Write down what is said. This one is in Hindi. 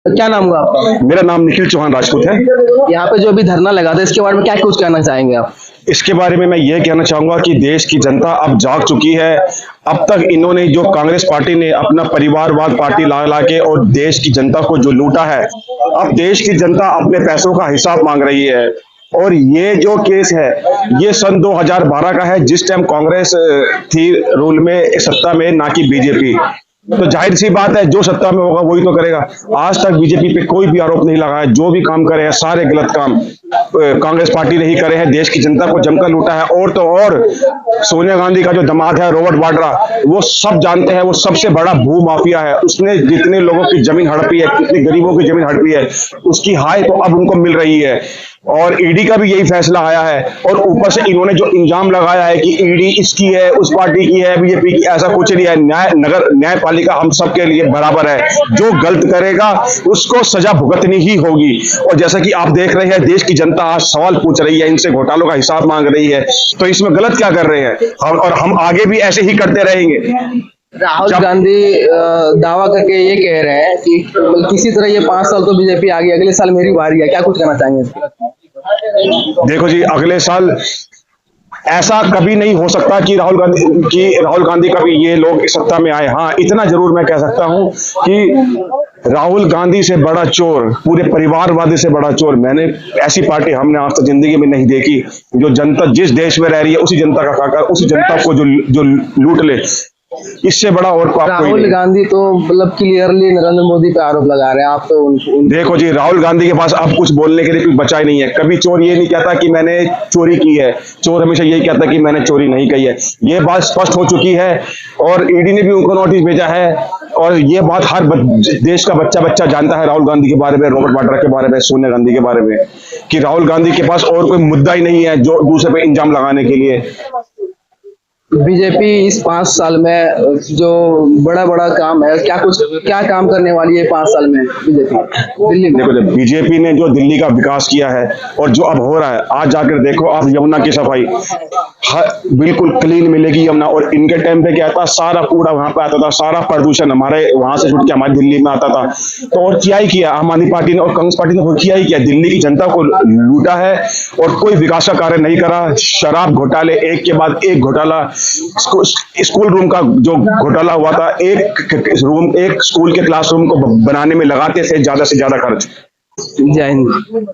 क्या नाम हुआ आपका? मेरा नाम निखिल चौहान राजपूत है। यहाँ पे जो अभी धरना लगा था इसके बारे में क्या कुछ कहना चाहेंगे आप? इसके बारे में मैं ये कहना चाहूंगा कि देश की जनता अब जाग चुकी है। अब तक इन्होंने जो कांग्रेस पार्टी ने अपना परिवारवाद पार्टी ला ला के और देश की जनता को जो लूटा है, अब देश की जनता अपने पैसों का हिसाब मांग रही है। और ये जो केस है ये सन 2012 का है, जिस टाइम कांग्रेस थी रूल में, सत्ता में, ना कि बीजेपी। तो जाहिर सी बात है, जो सत्ता में होगा वही तो करेगा। आज तक बीजेपी पे कोई भी आरोप नहीं लगा है। जो भी काम करे हैं सारे गलत काम कांग्रेस पार्टी ने ही करे हैं। देश की जनता को जमकर लूटा है। और तो और सोनिया गांधी का जो दामाद है रॉबर्ट वाड्रा, वो सब जानते हैं, वो सबसे बड़ा भू माफिया है। उसने जितने लोगों की जमीन हड़पी है, कितने गरीबों की जमीन हड़पी है, उसकी हाय तो अब उनको मिल रही है। और ईडी का भी यही फैसला आया है। और ऊपर से इन्होंने जो इल्जाम लगाया है कि ईडी इसकी है, उस पार्टी की है, बीजेपी की, ऐसा कुछ नहीं है। न्यायपालिका हम सबके लिए बराबर है। जो गलत करेगा उसको सजा भुगतनी ही होगी। और जैसा कि आप देख रहे हैं, देश की जनता आज सवाल पूछ रही है, इनसे घोटालों का हिसाब मांग रही है। तो इसमें गलत क्या कर रहे हैं और हम आगे भी ऐसे ही करते रहेंगे। राहुल गांधी दावा करके ये कह रहे हैं कि किसी तरह ये 5 साल तो बीजेपी आ गई, अगले साल मेरी बारी है। क्या कुछ कहना चाहेंगे इस पर? देखो जी, अगले साल ऐसा कभी नहीं हो सकता कि राहुल गांधी कभी ये लोग इस सत्ता में आए। हाँ, इतना जरूर मैं कह सकता हूं कि राहुल गांधी से बड़ा चोर, पूरे परिवारवादी से बड़ा चोर मैंने ऐसी पार्टी हमने आज तक जिंदगी में नहीं देखी। जो जनता जिस देश में रह रही है उसी जनता का खाकर, उसी जनता को जो लूट ले, इससे बड़ा और पाप कोई राहुल नहीं। गांधी तो मतलब क्लियरली नरेंद्र मोदी पे आरोप लगा रहे हैं, आप तो देखो जी, राहुल गांधी के पास अब कुछ बोलने के लिए कुछ बचा ही नहीं है। कभी चोर ये नहीं कहता कि मैंने चोरी की है, चोर हमेशा यही कहता कि मैंने चोरी नहीं की है। ये बात स्पष्ट हो चुकी है और ईडी ने भी उनको नोटिस भेजा है। और ये बात हर देश का बच्चा बच्चा जानता है राहुल गांधी के बारे में, रॉबर्ट वाड्रा के बारे में, सोनिया गांधी के बारे में, कि राहुल गांधी के पास और कोई मुद्दा ही नहीं है जो दूसरे पे इल्जाम लगाने के लिए। बीजेपी इस 5 साल में जो बड़ा बड़ा काम है, क्या काम करने वाली है 5 साल में बीजेपी दिल्ली में? देखो, जब बीजेपी ने जो दिल्ली का विकास किया है और जो अब हो रहा है, आज जाकर देखो आप यमुना की सफाई बिल्कुल क्लीन मिलेगी यमुना। और इनके टाइम पे क्या था, सारा कूड़ा वहां पे आता था, सारा प्रदूषण हमारे वहां से छुट के हमारी दिल्ली में आता था। तो और क्या ही किया आम आदमी पार्टी ने और कांग्रेस पार्टी ने, किया ही किया, दिल्ली की जनता को लूटा है और कोई विकास का कार्य नहीं करा। शराब घोटाले, एक के बाद एक घोटाला। स्कूल रूम का जो घोटाला हुआ था, एक स्कूल के क्लासरूम को बनाने में लगाते थे ज्यादा से ज्यादा खर्च। जय हिंद।